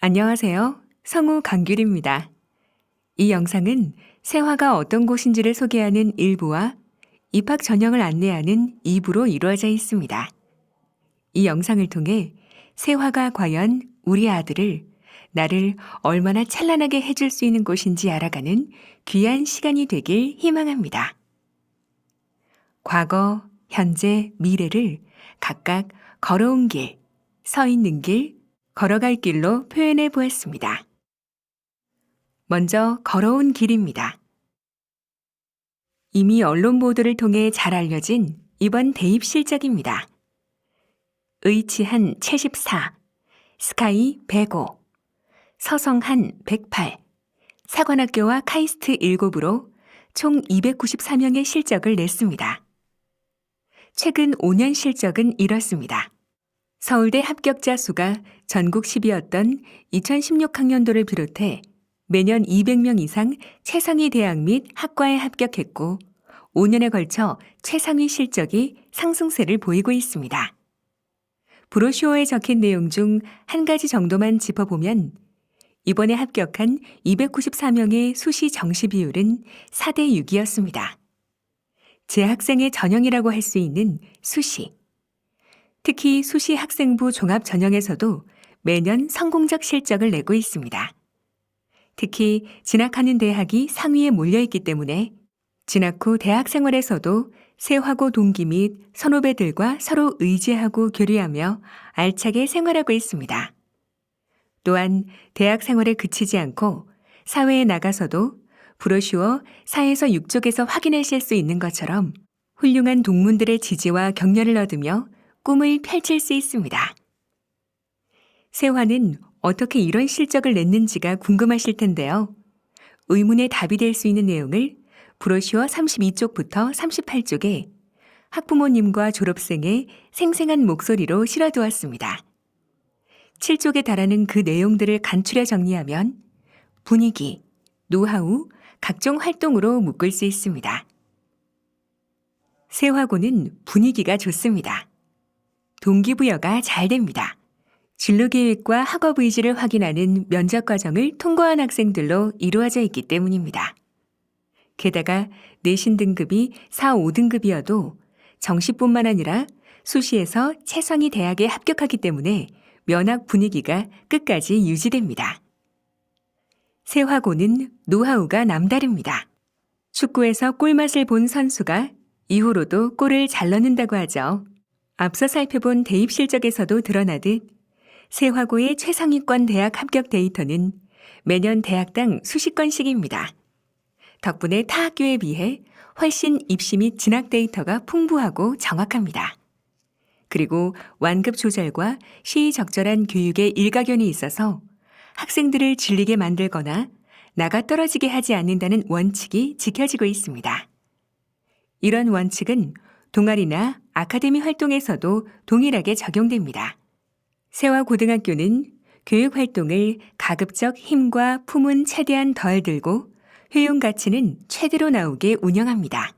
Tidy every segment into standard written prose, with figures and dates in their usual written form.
안녕하세요. 성우 강규리입니다. 이 영상은 세화가 어떤 곳인지를 소개하는 1부와 입학 전형을 안내하는 2부로 이루어져 있습니다. 이 영상을 통해 세화가 과연 우리 아들을, 나를 얼마나 찬란하게 해줄 수 있는 곳인지 알아가는 귀한 시간이 되길 희망합니다. 과거, 현재, 미래를 각각 걸어온 길, 서 있는 길, 걸어갈 길로 표현해 보았습니다. 먼저 걸어온 길입니다. 이미 언론 보도를 통해 잘 알려진 이번 대입 실적입니다. 의치한 74, 스카이 105, 서성한 108, 사관학교와 카이스트 7으로 총 294명의 실적을 냈습니다. 최근 5년 실적은 이렇습니다. 서울대 합격자 수가 전국 10위였던 2016학년도를 비롯해 매년 200명 이상 최상위 대학 및 학과에 합격했고 5년에 걸쳐 최상위 실적이 상승세를 보이고 있습니다. 브로슈어에 적힌 내용 중 한 가지 정도만 짚어보면 이번에 합격한 294명의 수시 정시 비율은 4대 6이었습니다. 재학생의 전형이라고 할 수 있는 수시. 특히 수시 학생부 종합 전형에서도 매년 성공적 실적을 내고 있습니다. 특히 진학하는 대학이 상위에 몰려있기 때문에 진학 후 대학 생활에서도 세화고 동기 및 선후배들과 서로 의지하고 교류하며 알차게 생활하고 있습니다. 또한 대학 생활에 그치지 않고 사회에 나가서도 브로슈어 4에서 6쪽에서 확인하실 수 있는 것처럼 훌륭한 동문들의 지지와 격려를 얻으며 꿈을 펼칠 수 있습니다. 세화는 어떻게 이런 실적을 냈는지가 궁금하실 텐데요. 의문의 답이 될 수 있는 내용을 브로슈어 32쪽부터 38쪽에 학부모님과 졸업생의 생생한 목소리로 실어두었습니다. 7쪽에 달하는 그 내용들을 간추려 정리하면 분위기, 노하우, 각종 활동으로 묶을 수 있습니다. 세화고는 분위기가 좋습니다. 동기부여가 잘 됩니다. 진로계획과 학업 의지를 확인하는 면접 과정을 통과한 학생들로 이루어져 있기 때문입니다. 게다가 내신 등급이 4, 5등급이어도 정시뿐만 아니라 수시에서 최상위 대학에 합격하기 때문에 면학 분위기가 끝까지 유지됩니다. 세화고는 노하우가 남다릅니다. 축구에서 골맛을 본 선수가 이후로도 골을 잘 넣는다고 하죠. 앞서 살펴본 대입 실적에서도 드러나듯 세화고의 최상위권 대학 합격 데이터는 매년 대학당 수십 건씩입니다. 덕분에 타 학교에 비해 훨씬 입시 및 진학 데이터가 풍부하고 정확합니다. 그리고 완급 조절과 시의적절한 교육의 일가견이 있어서 학생들을 질리게 만들거나 나가 떨어지게 하지 않는다는 원칙이 지켜지고 있습니다. 이런 원칙은 동아리나 아카데미 활동에서도 동일하게 적용됩니다. 세화고등학교는 교육활동을 가급적 힘과 품은 최대한 덜 들고 효용 가치는 최대로 나오게 운영합니다.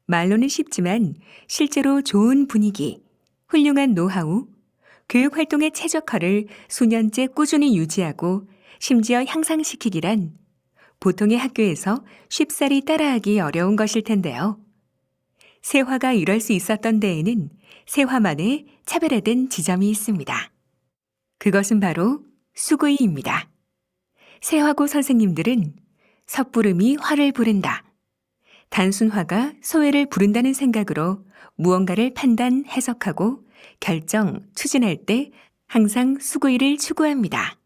말로는 쉽지만 실제로 좋은 분위기, 훌륭한 노하우, 교육활동의 최적화를 수년째 꾸준히 유지하고 심지어 향상시키기란 보통의 학교에서 쉽사리 따라하기 어려운 것일 텐데요. 세화가 이럴 수 있었던 데에는 세화만의 차별화된 지점이 있습니다. 그것은 바로 수구이입니다. 세화고 선생님들은 섣부름이 화를 부른다. 단순화가 소외를 부른다는 생각으로 무언가를 판단, 해석하고 결정, 추진할 때 항상 수구이를 추구합니다.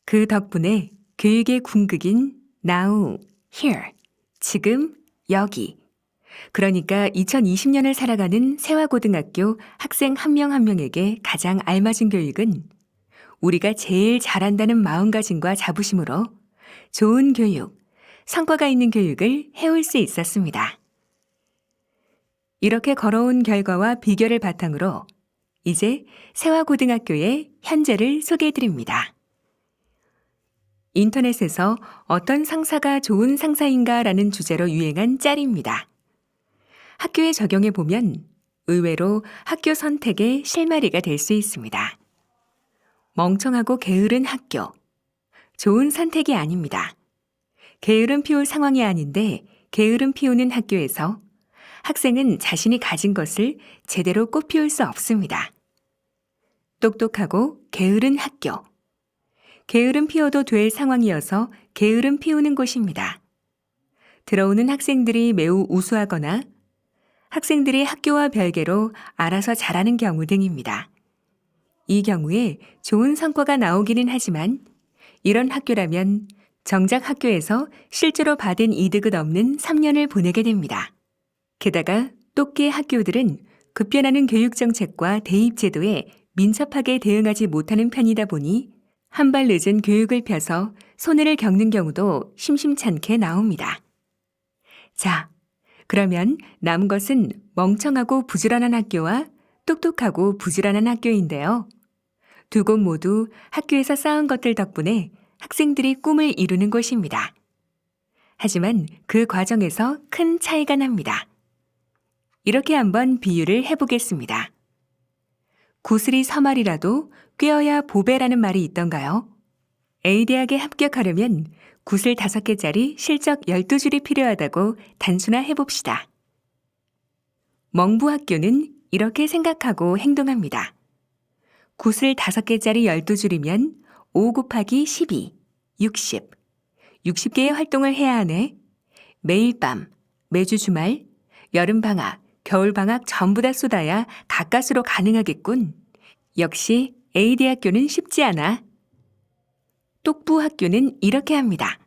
그 덕분에 교육의 궁극인 now, here, 지금, 여기. 그러니까 2020년을 살아가는 세화고등학교 학생 한 명 한 명에게 가장 알맞은 교육은 우리가 제일 잘한다는 마음가짐과 자부심으로 좋은 교육, 성과가 있는 교육을 해올 수 있었습니다. 이렇게 걸어온 결과와 비결을 바탕으로 이제 세화고등학교의 현재를 소개해드립니다. 인터넷에서 어떤 상사가 좋은 상사인가라는 주제로 유행한 짤입니다. 학교에 적용해 보면 의외로 학교 선택의 실마리가 될 수 있습니다. 멍청하고 게으른 학교. 좋은 선택이 아닙니다. 게으름 피울 상황이 아닌데 게으름 피우는 학교에서 학생은 자신이 가진 것을 제대로 꽃피울 수 없습니다. 똑똑하고 게으른 학교. 게으름 피워도 될 상황이어서 게으름 피우는 곳입니다. 들어오는 학생들이 매우 우수하거나 학생들이 학교와 별개로 알아서 잘하는 경우 등입니다. 이 경우에 좋은 성과가 나오기는 하지만 이런 학교라면 정작 학교에서 실제로 받은 이득은 없는 3년을 보내게 됩니다. 게다가 똑개 학교들은 급변하는 교육정책과 대입제도에 민첩하게 대응하지 못하는 편이다 보니 한 발 늦은 교육을 펴서 손해를 겪는 경우도 심심찮게 나옵니다. 자, 그러면 남은 것은 멍청하고 부지런한 학교와 똑똑하고 부지런한 학교인데요. 두 곳 모두 학교에서 쌓은 것들 덕분에 학생들이 꿈을 이루는 곳입니다. 하지만 그 과정에서 큰 차이가 납니다. 이렇게 한번 비유를 해보겠습니다. 구슬이 서말이라도 꿰어야 보배라는 말이 있던가요? A대학에 합격하려면 구슬 5개짜리 실적 12줄이 필요하다고 단순화해봅시다. 멍부학교는 이렇게 생각하고 행동합니다. 구슬 5개짜리 12줄이면 5 곱하기 12, 60. 60개의 활동을 해야 하네. 매일 밤, 매주 주말, 여름방학, 겨울방학 전부 다 쏟아야 가까스로 가능하겠군. 역시 A대학교는 쉽지 않아. 똑부학교는 이렇게 합니다.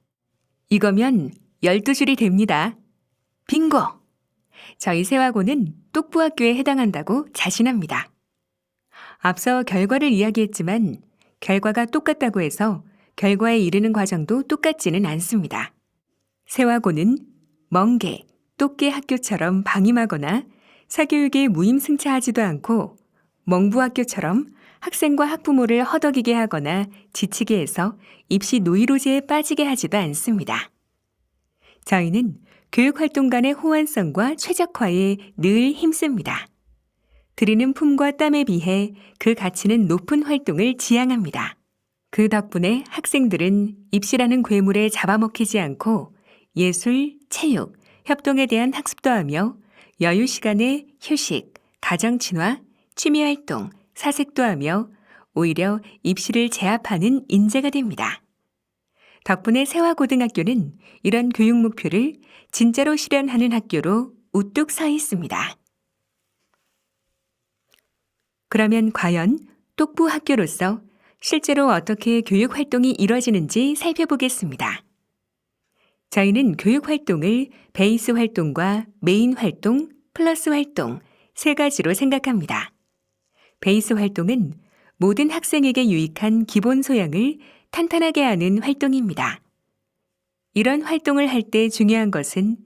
이거면 12줄이 됩니다. 빙고! 저희 세화고는 똑부학교에 해당한다고 자신합니다. 앞서 결과를 이야기했지만 결과가 똑같다고 해서 결과에 이르는 과정도 똑같지는 않습니다. 세화고는 멍게, 똑개 학교처럼 방임하거나 사교육에 무임승차하지도 않고 멍부학교처럼 학생과 학부모를 허덕이게 하거나 지치게 해서 입시 노이로제에 빠지게 하지도 않습니다. 저희는 교육활동 간의 호환성과 최적화에 늘 힘씁니다. 들이는 품과 땀에 비해 그 가치는 높은 활동을 지향합니다. 그 덕분에 학생들은 입시라는 괴물에 잡아먹히지 않고 예술, 체육, 협동에 대한 학습도 하며 여유 시간에 휴식, 가정 친화, 취미활동, 사색도 하며 오히려 입시를 제압하는 인재가 됩니다. 덕분에 세화고등학교는 이런 교육 목표를 진짜로 실현하는 학교로 우뚝 서 있습니다. 그러면 과연 똑부학교로서 실제로 어떻게 교육활동이 이루어지는지 살펴보겠습니다. 저희는 교육활동을 베이스 활동과 메인 활동, 플러스 활동 3가지로 생각합니다. 베이스 활동은 모든 학생에게 유익한 기본 소양을 탄탄하게 하는 활동입니다. 이런 활동을 할 때 중요한 것은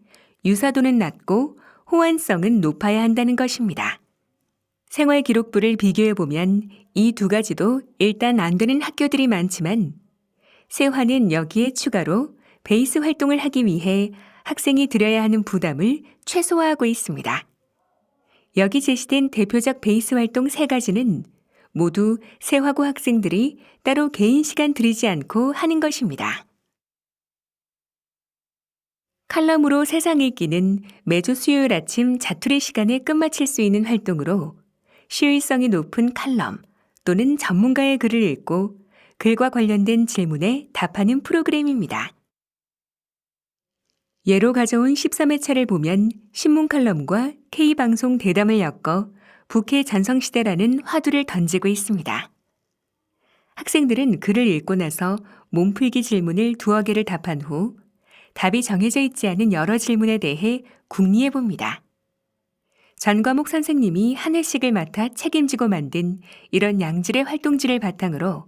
유사도는 낮고 호환성은 높아야 한다는 것입니다. 생활기록부를 비교해보면 이 2가지도 일단 안 되는 학교들이 많지만 세화는 여기에 추가로 베이스 활동을 하기 위해 학생이 들여야 하는 부담을 최소화하고 있습니다. 여기 제시된 대표적 베이스 활동 3가지는 모두 세화고 학생들이 따로 개인 시간 들이지 않고 하는 것입니다. 칼럼으로 세상 읽기는 매주 수요일 아침 자투리 시간에 끝마칠 수 있는 활동으로 시의성이 높은 칼럼 또는 전문가의 글을 읽고 글과 관련된 질문에 답하는 프로그램입니다. 예로 가져온 13회차를 보면 신문 칼럼과 K방송 대담을 엮어 북해 전성시대라는 화두를 던지고 있습니다. 학생들은 글을 읽고 나서 몸풀기 질문을 2개를 답한 후 답이 정해져 있지 않은 여러 질문에 대해 궁리해 봅니다. 전 과목 선생님이 한 회씩을 맡아 책임지고 만든 이런 양질의 활동지를 바탕으로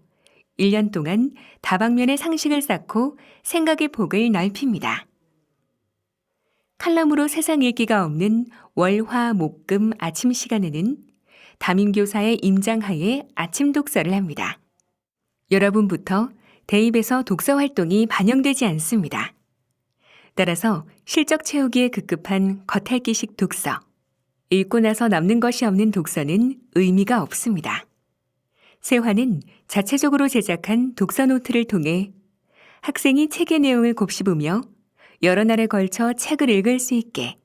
1년 동안 다방면의 상식을 쌓고 생각의 폭을 넓힙니다. 칼럼으로 세상 읽기가 없는 월, 화, 목, 금 아침 시간에는 담임교사의 임장하에 아침 독서를 합니다. 여러분부터 대입에서 독서 활동이 반영되지 않습니다. 따라서 실적 채우기에 급급한 겉핥기식 독서, 읽고 나서 남는 것이 없는 독서는 의미가 없습니다. 세화는 자체적으로 제작한 독서 노트를 통해 학생이 책의 내용을 곱씹으며 여러 날에 걸쳐 책을 읽을 수 있게,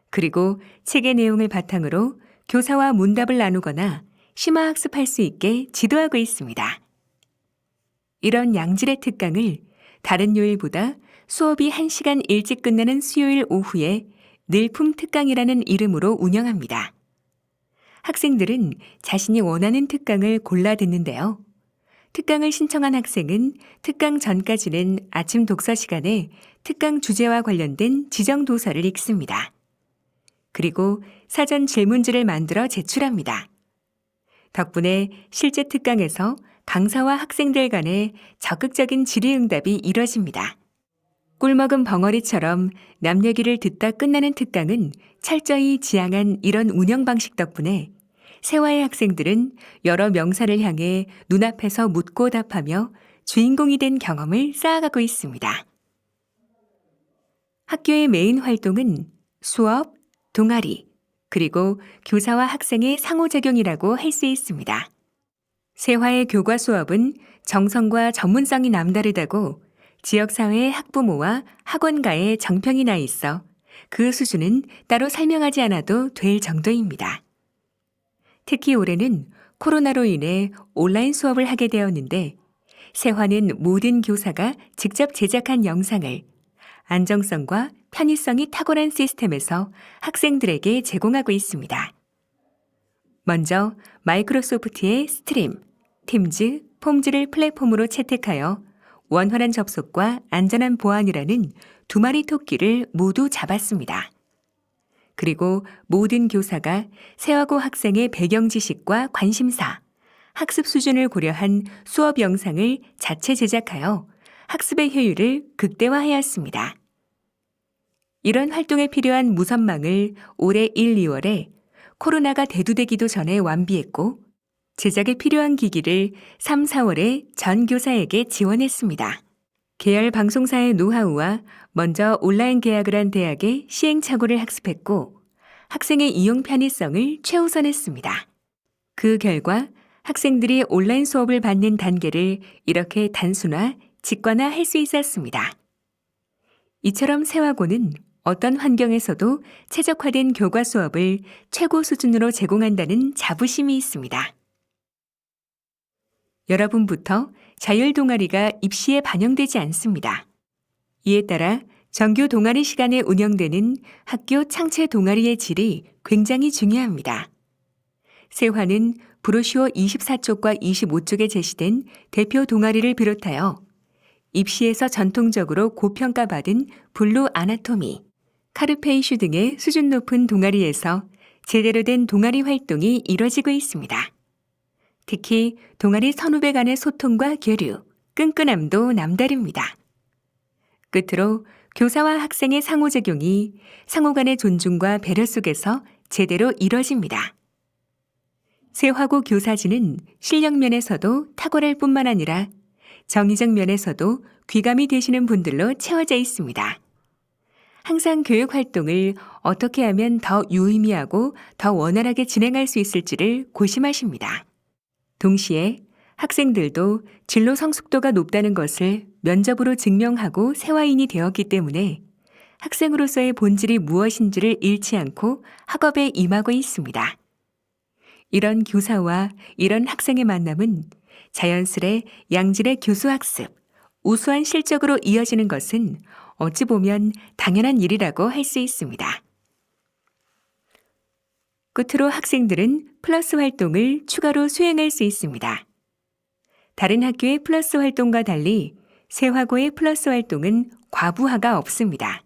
그리고 책의 내용을 바탕으로 교사와 문답을 나누거나 심화학습할 수 있게 지도하고 있습니다. 이런 양질의 특강을 다른 요일보다 수업이 1시간 일찍 끝나는 수요일 오후에 늘품 특강이라는 이름으로 운영합니다. 학생들은 자신이 원하는 특강을 골라 듣는데요. 특강을 신청한 학생은 특강 전까지는 아침 독서 시간에 특강 주제와 관련된 지정 도서를 읽습니다. 그리고 사전 질문지를 만들어 제출합니다. 덕분에 실제 특강에서 강사와 학생들 간의 적극적인 질의응답이 이뤄집니다. 꿀먹은 벙어리처럼 남 얘기를 듣다 끝나는 특강은 철저히 지향한 이런 운영 방식 덕분에 세화의 학생들은 여러 명사를 향해 눈앞에서 묻고 답하며 주인공이 된 경험을 쌓아가고 있습니다. 학교의 메인 활동은 수업, 동아리, 그리고 교사와 학생의 상호작용이라고 할 수 있습니다. 세화의 교과 수업은 정성과 전문성이 남다르다고 지역사회의 학부모와 학원가에 정평이 나 있어 그 수준은 따로 설명하지 않아도 될 정도입니다. 특히 올해는 코로나로 인해 온라인 수업을 하게 되었는데 세화는 모든 교사가 직접 제작한 영상을 안정성과 편의성이 탁월한 시스템에서 학생들에게 제공하고 있습니다. 먼저 마이크로소프트의 스트림, 팀즈, 폼즈를 플랫폼으로 채택하여 원활한 접속과 안전한 보안이라는 두 마리 토끼를 모두 잡았습니다. 그리고 모든 교사가 세화고 학생의 배경 지식과 관심사, 학습 수준을 고려한 수업 영상을 자체 제작하여 학습의 효율을 극대화하였습니다. 이런 활동에 필요한 무선망을 올해 1, 2월에 코로나가 대두되기도 전에 완비했고 제작에 필요한 기기를 3, 4월에 전 교사에게 지원했습니다. 계열 방송사의 노하우와 먼저 온라인 계약을 한 대학의 시행착오를 학습했고 학생의 이용 편의성을 최우선했습니다. 그 결과 학생들이 온라인 수업을 받는 단계를 이렇게 단순화, 직관화할 수 있었습니다. 이처럼 세화고는 어떤 환경에서도 최적화된 교과 수업을 최고 수준으로 제공한다는 자부심이 있습니다. 여러분부터 자율 동아리가 입시에 반영되지 않습니다. 이에 따라 정규 동아리 시간에 운영되는 학교 창체 동아리의 질이 굉장히 중요합니다. 세화는 브로슈어 24쪽과 25쪽에 제시된 대표 동아리를 비롯하여 입시에서 전통적으로 고평가받은 블루 아나토미, 카르페이슈 등의 수준 높은 동아리에서 제대로 된 동아리 활동이 이뤄지고 있습니다. 특히 동아리 선후배 간의 소통과 교류, 끈끈함도 남다릅니다. 끝으로 교사와 학생의 상호작용이 상호 간의 존중과 배려 속에서 제대로 이뤄집니다. 세화고 교사진은 실력 면에서도 탁월할 뿐만 아니라 정의적 면에서도 귀감이 되시는 분들로 채워져 있습니다. 항상 교육 활동을 어떻게 하면 더 유의미하고 더 원활하게 진행할 수 있을지를 고심하십니다. 동시에 학생들도 진로 성숙도가 높다는 것을 면접으로 증명하고 세화인이 되었기 때문에 학생으로서의 본질이 무엇인지를 잃지 않고 학업에 임하고 있습니다. 이런 교사와 이런 학생의 만남은 자연스레 양질의 교수학습, 우수한 실적으로 이어지는 것은 어찌 보면 당연한 일이라고 할 수 있습니다. 끝으로 학생들은 플러스 활동을 추가로 수행할 수 있습니다. 다른 학교의 플러스 활동과 달리 세화고의 플러스 활동은 과부하가 없습니다.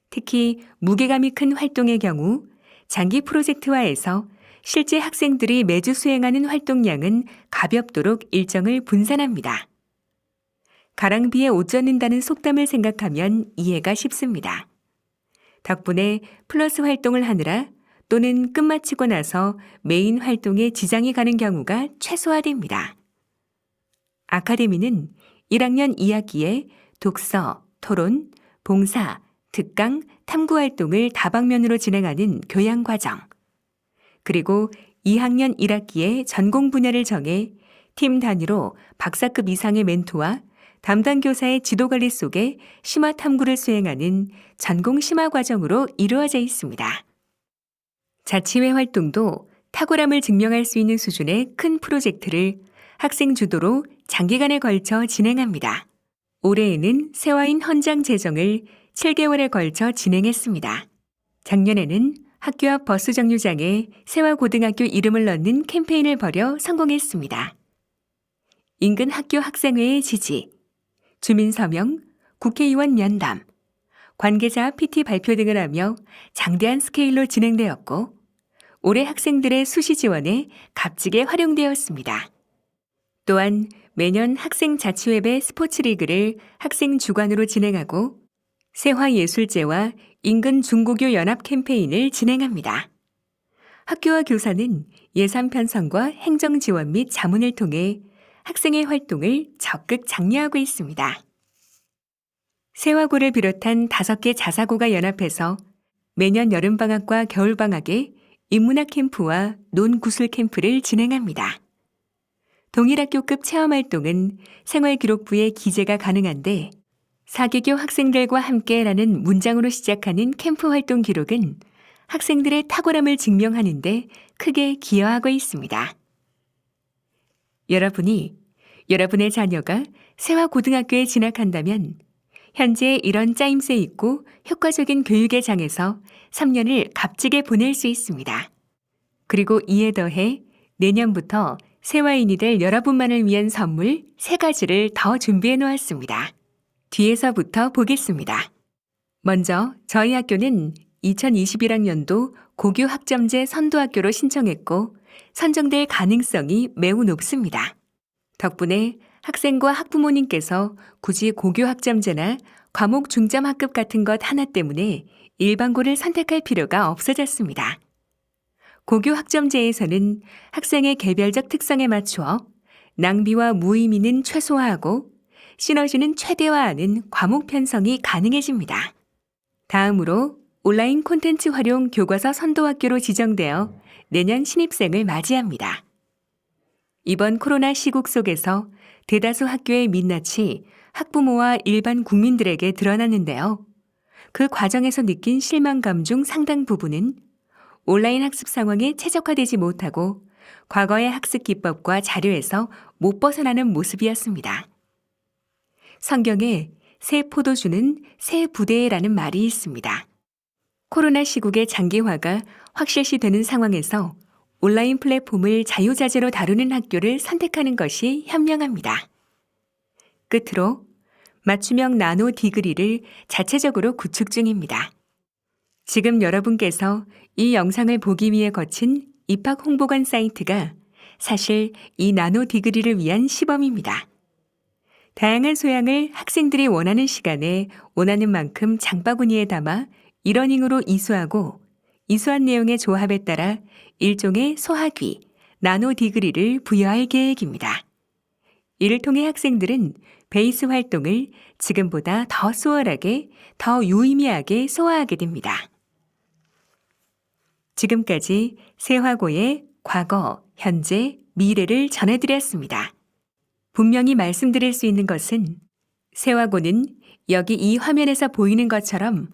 특히 무게감이 큰 활동의 경우 장기 프로젝트화에서 실제 학생들이 매주 수행하는 활동량은 가볍도록 일정을 분산합니다. 가랑비에 옷 젖는다는 속담을 생각하면 이해가 쉽습니다. 덕분에 플러스 활동을 하느라 또는 끝마치고 나서 메인 활동에 지장이 가는 경우가 최소화됩니다. 아카데미는 1학년 2학기에 독서, 토론, 봉사, 특강, 탐구 활동을 다방면으로 진행하는 교양 과정, 그리고 2학년 1학기에 전공 분야를 정해 팀 단위로 박사급 이상의 멘토와 담당 교사의 지도 관리 속에 심화 탐구를 수행하는 전공 심화 과정으로 이루어져 있습니다. 자치회 활동도 탁월함을 증명할 수 있는 수준의 큰 프로젝트를 학생 주도로 장기간에 걸쳐 진행합니다. 올해에는 세화인 헌장 제정을 7개월에 걸쳐 진행했습니다. 작년에는 학교 앞 버스 정류장에 세화고등학교 이름을 넣는 캠페인을 벌여 성공했습니다. 인근 학교 학생회의 지지, 주민 서명, 국회의원 면담, 관계자 PT 발표 등을 하며 장대한 스케일로 진행되었고 올해 학생들의 수시 지원에 값지게 활용되었습니다. 또한 매년 학생 자치회배 스포츠 리그를 학생 주관으로 진행하고 세화예술제와 인근 중고교 연합 캠페인을 진행합니다. 학교와 교사는 예산 편성과 행정 지원 및 자문을 통해 학생의 활동을 적극 장려하고 있습니다. 세화고를 비롯한 5개 자사고가 연합해서 매년 여름방학과 겨울방학에 인문학 캠프와 논구술 캠프를 진행합니다. 동일학교급 체험활동은 생활기록부에 기재가 가능한데 4개교 학생들과 함께라는 문장으로 시작하는 캠프 활동 기록은 학생들의 탁월함을 증명하는 데 크게 기여하고 있습니다. 여러분이 여러분의 자녀가 세화고등학교에 진학한다면 현재 이런 짜임새 있고 효과적인 교육의 장에서 3년을 값지게 보낼 수 있습니다. 그리고 이에 더해 내년부터 세화인이 될 여러분만을 위한 선물 3가지를 더 준비해 놓았습니다. 뒤에서부터 보겠습니다. 먼저 저희 학교는 2021학년도 고교 학점제 선도학교로 신청했고 선정될 가능성이 매우 높습니다. 덕분에 학생과 학부모님께서 굳이 고교 학점제나 과목 중점 학급 같은 것 하나 때문에 일반고를 선택할 필요가 없어졌습니다. 고교 학점제에서는 학생의 개별적 특성에 맞추어 낭비와 무의미는 최소화하고 시너지는 최대화하는 과목 편성이 가능해집니다. 다음으로 온라인 콘텐츠 활용 교과서 선도학교로 지정되어 내년 신입생을 맞이합니다. 이번 코로나 시국 속에서 대다수 학교의 민낯이 학부모와 일반 국민들에게 드러났는데요. 그 과정에서 느낀 실망감 중 상당 부분은 온라인 학습 상황에 최적화되지 못하고 과거의 학습 기법과 자료에서 못 벗어나는 모습이었습니다. 성경에 새 포도주는 새 부대라는 말이 있습니다. 코로나 시국의 장기화가 확실시되는 상황에서 온라인 플랫폼을 자유자재로 다루는 학교를 선택하는 것이 현명합니다. 끝으로 맞춤형 나노 디그리를 자체적으로 구축 중입니다. 지금 여러분께서 이 영상을 보기 위해 거친 입학 홍보관 사이트가 사실 이 나노 디그리를 위한 시범입니다. 다양한 소양을 학생들이 원하는 시간에 원하는 만큼 장바구니에 담아 이러닝으로 이수하고 이수한 내용의 조합에 따라 일종의 소학위, 나노 디그리를 부여할 계획입니다. 이를 통해 학생들은 베이스 활동을 지금보다 더 수월하게, 더 유의미하게 소화하게 됩니다. 지금까지 세화고의 과거, 현재, 미래를 전해드렸습니다. 분명히 말씀드릴 수 있는 것은 세화고는 여기 이 화면에서 보이는 것처럼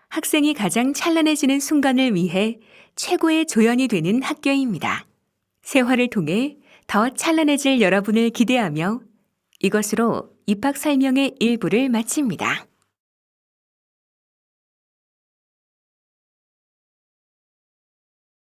학생이 가장 찬란해지는 순간을 위해 최고의 조연이 되는 학교입니다. 세화를 통해 더 찬란해질 여러분을 기대하며 이것으로 입학 설명의 일부를 마칩니다.